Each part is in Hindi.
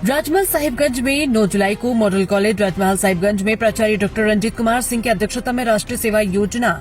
राजमहल साहिबगंज में 9 जुलाई को मॉडल कॉलेज राजमहल साहिबगंज में प्राचार्य डॉक्टर रंजीत कुमार सिंह की अध्यक्षता में राष्ट्रीय सेवा योजना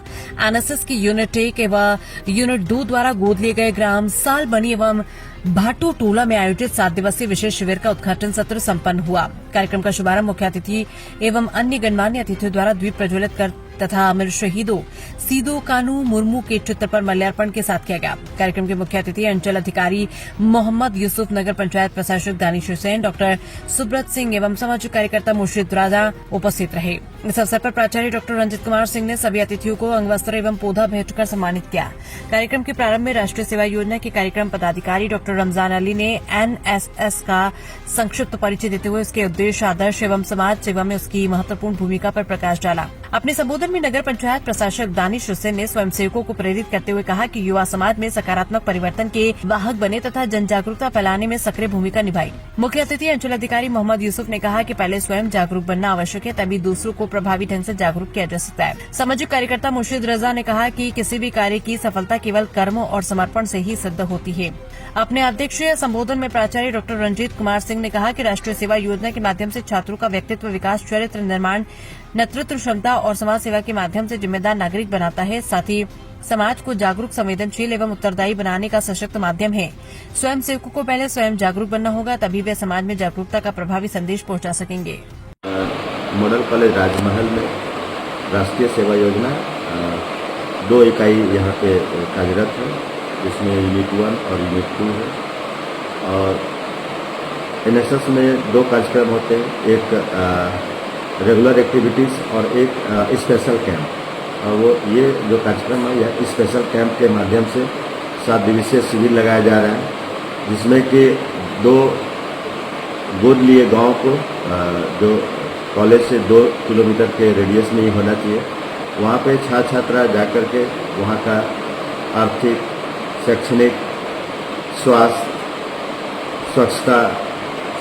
एनएसएस की यूनिट 1 एवं यूनिट 2 द्वारा गोद लिए गए ग्राम सालबनी एवं भाटू टोला में आयोजित 7 दिवसीय विशेष शिविर का उद्घाटन सत्र संपन्न हुआ। कार्यक्रम का शुभारंभ मुख्य अतिथि एवं अन्य गणमान्य अतिथियों द्वारा द्वीप प्रज्वलित कर तथा अमर शहीदों सीदो कानू मुर्मू के चित्र पर माल्यार्पण के साथ किया गया। कार्यक्रम के मुख्य अतिथि अंचल अधिकारी मोहम्मद यूसुफ, नगर पंचायत प्रशासक दानिश हुसैन, डॉक्टर सुब्रत सिंह एवं सामाजिक कार्यकर्ता मुर्शिद राजा उपस्थित रहे। इस अवसर पर प्राचार्य डॉक्टर रंजीत कुमार सिंह ने सभी अतिथियों को अंगवस्त्र एवं पौधा भेंट कर सम्मानित किया। कार्यक्रम के प्रारंभ में राष्ट्रीय सेवा योजना के कार्यक्रम पदाधिकारी डॉक्टर रमजान अली ने एनएसएस का संक्षिप्त परिचय देते हुए उसके उद्देश्य, आदर्श एवं समाज सेवा में उसकी महत्वपूर्ण भूमिका पर प्रकाश डाला। अपने संबोधन में नगर पंचायत प्रशासक दानिश हुसैन ने स्वयंसेवकों को प्रेरित करते हुए कहा कि युवा समाज में सकारात्मक परिवर्तन के वाहक बने तथा जन जागरूकता फैलाने में सक्रिय भूमिका निभाई। मुख्य अतिथि अंचल अधिकारी मोहम्मद यूसुफ ने कहा कि पहले स्वयं जागरूक बनना आवश्यक है, तभी दूसरों को प्रभावी ढंग से जागरूक किया जा सकता है। सामाजिक कार्यकर्ता मुर्शिद रजा ने कहा कि किसी भी कार्य की सफलता केवल कर्म और समर्पण से ही सिद्ध होती है। अपने अध्यक्षीय संबोधन में प्राचार्य डॉक्टर रंजीत कुमार सिंह ने कहा कि राष्ट्रीय सेवा योजना के माध्यम से छात्रों का व्यक्तित्व विकास, चरित्र निर्माण, नेतृत्व क्षमता और समाज सेवा के माध्यम से जिम्मेदार नागरिक बनाता है। साथ ही समाज को जागरूक, संवेदनशील एवं उत्तरदायी बनाने का सशक्त माध्यम है। स्वयं सेवकों को पहले स्वयं जागरूक बनना होगा, तभी वे समाज में जागरूकता का प्रभावी संदेश पहुंचा सकेंगे। मॉडल कॉलेज राजमहल में राष्ट्रीय सेवा योजना 2 इकाई यहाँ पे कार्यरत है, जिसमें यूनिट 1 और यूनिट 2 है। और एनएसएस में 2 कार्यक्रम होते हैं, एक रेगुलर एक्टिविटीज़ और एक स्पेशल कैंप। और वो ये जो कार्यक्रम है यह स्पेशल कैंप के माध्यम से 7 दिवसीय शिविर लगाया जा रहा है, जिसमें कि 2 गोद लिए गांव को जो कॉलेज से 2 किलोमीटर के रेडियस में ही होना चाहिए, वहाँ पे छात्र छात्रा जाकर के वहाँ का आर्थिक, शैक्षणिक, स्वास्थ्य, स्वच्छता,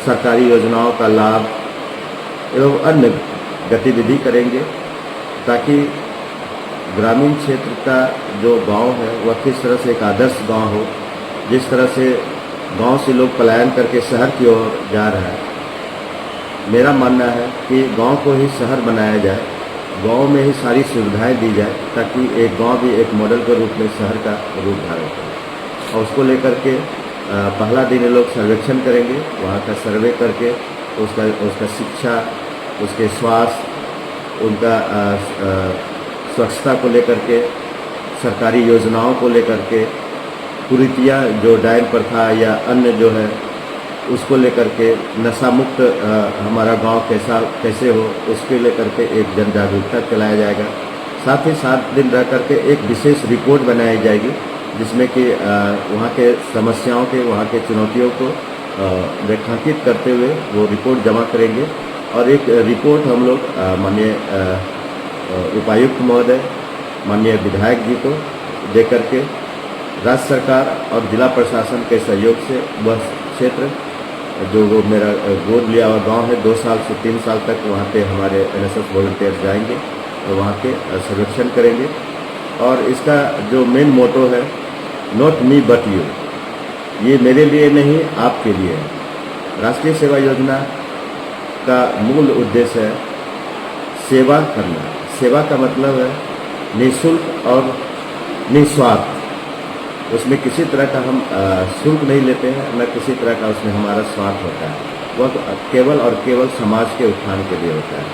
सरकारी योजनाओं का लाभ एवं अन्य गतिविधि करेंगे, ताकि ग्रामीण क्षेत्र का जो गांव है वह किस तरह से एक आदर्श गांव हो। जिस तरह से गांव से लोग पलायन करके शहर की ओर जा रहा है, मेरा मानना है कि गांव को ही शहर बनाया जाए, गांव में ही सारी सुविधाएं दी जाए, ताकि एक गांव भी एक मॉडल के रूप में शहर का रूप धारण करे। और उसको लेकर के पहला दिन लोग सर्वेक्षण करेंगे, वहाँ का सर्वे करके उसका शिक्षा, उसके स्वास्थ्य, उनका स्वच्छता को लेकर के, सरकारी योजनाओं को लेकर के, कुरीतियाँ जो डायन प्रथा या अन्य जो है उसको लेकर के, नशा मुक्त हमारा गांव कैसे हो, उसके लेकर के एक जन जागरूकता चलाया जाएगा। साथ ही 7 दिन रह करके एक विशेष रिपोर्ट बनाई जाएगी, जिसमें कि वहाँ के समस्याओं के, वहाँ के चुनौतियों को रेखांकित करते हुए वो रिपोर्ट जमा करेंगे। और एक रिपोर्ट हम लोग माननीय उपायुक्त महोदय, माननीय विधायक जी को दे करके राज्य सरकार और जिला प्रशासन के सहयोग से वह क्षेत्र जो वो मेरा गोद लिया हुआ गांव है, 2 साल से 3 साल तक वहाँ पे हमारे एनएसएस वॉलंटियर्स जाएंगे और वहाँ के सर्वेक्षण करेंगे। और इसका जो मेन मोटो है, नॉट मी बट यू, ये मेरे लिए नहीं आपके लिए है। राष्ट्रीय सेवा योजना का मूल उद्देश्य है सेवा करना। सेवा का मतलब है निःशुल्क और निस्वार्थ। उसमें किसी तरह का हम शुल्क नहीं लेते हैं, न किसी तरह का उसमें हमारा स्वार्थ होता है। वह केवल और केवल समाज के उत्थान के लिए होता है।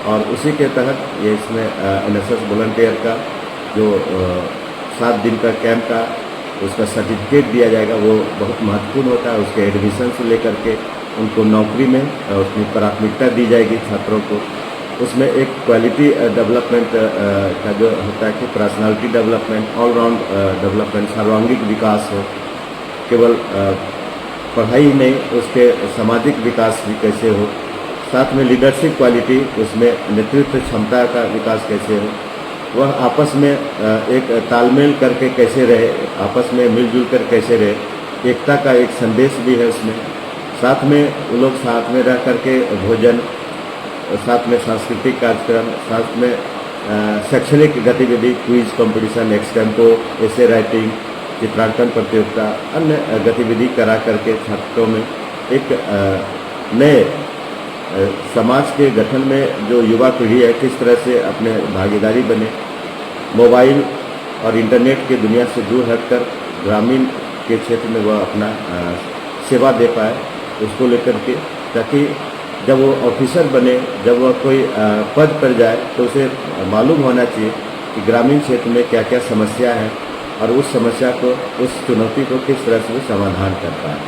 और उसी के तहत ये इसमें एनएसएस वॉलंटियर का जो 7 दिन का कैंप का उसका सर्टिफिकेट दिया जाएगा, वो बहुत महत्वपूर्ण होता है। उसके एडमिशन से लेकर के उनको नौकरी में उसकी प्राथमिकता दी जाएगी छात्रों को। उसमें एक क्वालिटी डेवलपमेंट का जो होता है कि पर्सनालिटी डेवलपमेंट, ऑलराउंड डेवलपमेंट, सर्वांगीण विकास हो। केवल पढ़ाई ही नहीं, उसके सामाजिक विकास भी कैसे हो, साथ में लीडरशिप क्वालिटी, उसमें नेतृत्व क्षमता का विकास कैसे हो, वह आपस में एक तालमेल करके कैसे रहे, आपस में मिलजुल कर कैसे रहे, एकता का एक संदेश भी है उसमें। साथ में वो लोग साथ में रह करके भोजन, साथ में सांस्कृतिक कार्यक्रम, साथ में शैक्षणिक गतिविधि, quiz competition, extempore, essay writing, चित्रांकन प्रतियोगिता, अन्य गतिविधि करा करके छात्रों में एक नए समाज के गठन में जो युवा पीढ़ी है किस तरह से अपने भागीदारी बने, मोबाइल और इंटरनेट की दुनिया से दूर हटकर ग्रामीण के क्षेत्र में वह अपना सेवा दे पाए, उसको लेकर के, ताकि जब वो ऑफिसर बने, जब वह कोई पद पर जाए तो उसे मालूम होना चाहिए कि ग्रामीण क्षेत्र में क्या क्या समस्या है और उस समस्या को, उस चुनौती को किस तरह से वो समाधान करता है।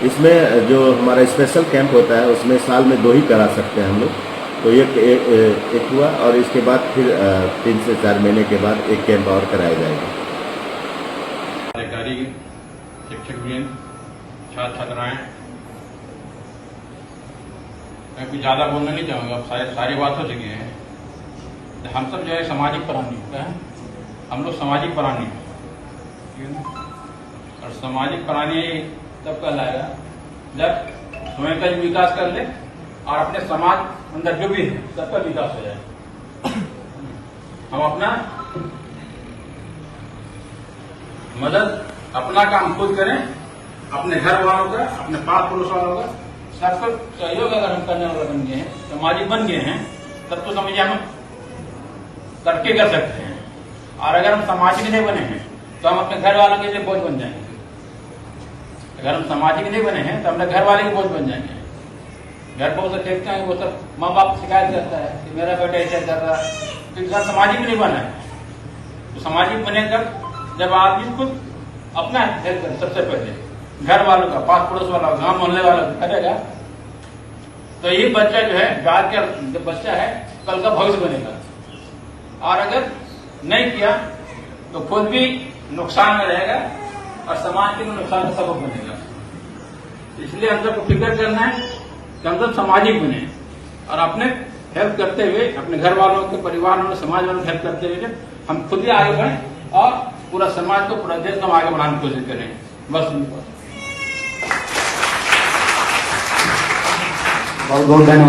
इसमें जो हमारा स्पेशल कैंप होता है उसमें साल में 2 ही करा सकते हैं हम लोग, तो एक हुआ और इसके बाद फिर 3 से 4 महीने के बाद एक कैंप और कराया जाएगा। अधिकारी, शिक्षक, छात्र छात्राएं, मैं कुछ ज्यादा बोलना नहीं चाहूंगा, अब सारी बात हो चुकी है। हम सब जो है सामाजिक प्राणी होता है, हम लोग सामाजिक प्राणी हैं, ठीक है ना। और सामाजिक प्राणी तब कहलाएगा जब स्वयं का विकास कर ले और अपने समाज अंदर जो भी है सबका विकास हो जाए। हम अपना मदद, अपना काम खुद करें, अपने घर वालों का, अपने पास पड़ोस वालों का सबको सहयोग अगर हम करने वाले बन गए हैं, सामाजिक बन गए हैं, तब तो समझिए हम करके कर सकते हैं। और अगर हम सामाजिक नहीं बने हैं तो हम अपने घर वालों के लिए बोझ बन जाएंगे। अगर हम सामाजिक नहीं बने हैं तो अपने घर वाले के बोझ बन जाएंगे। घर पर उसे देखते हैं, वो सब माँ बाप शिकायत करता है कि मेरा बेटा ऐसा कर रहा है, तो इंसान सामाजिक नहीं बना है। तो सामाजिक बनेगा जब आदमी खुद अपना हेल्प करे, सबसे पहले घर वालों का, पास पड़ोस वाला, गांव मोहल्ले वालों का करेगा, तो ये बच्चा जो है, आज का जो बच्चा है कल का भविष्य बनेगा। और अगर नहीं किया तो खुद भी नुकसान में रहेगा और समाज के लिए नुकसान का सबब बनेगा। इसलिए हम सबको फिक्र करना है कि हम सब सामाजिक बने और अपने हेल्प करते हुए, अपने घर वालों के, परिवार वालों, समाज वालों की हेल्प करते हुए हम खुद ही आगे बढ़ें और पूरा समाज को, पूरा देश को हम आगे बढ़ाने की कोशिश करें। बस बहुत बहुत धन्यवाद।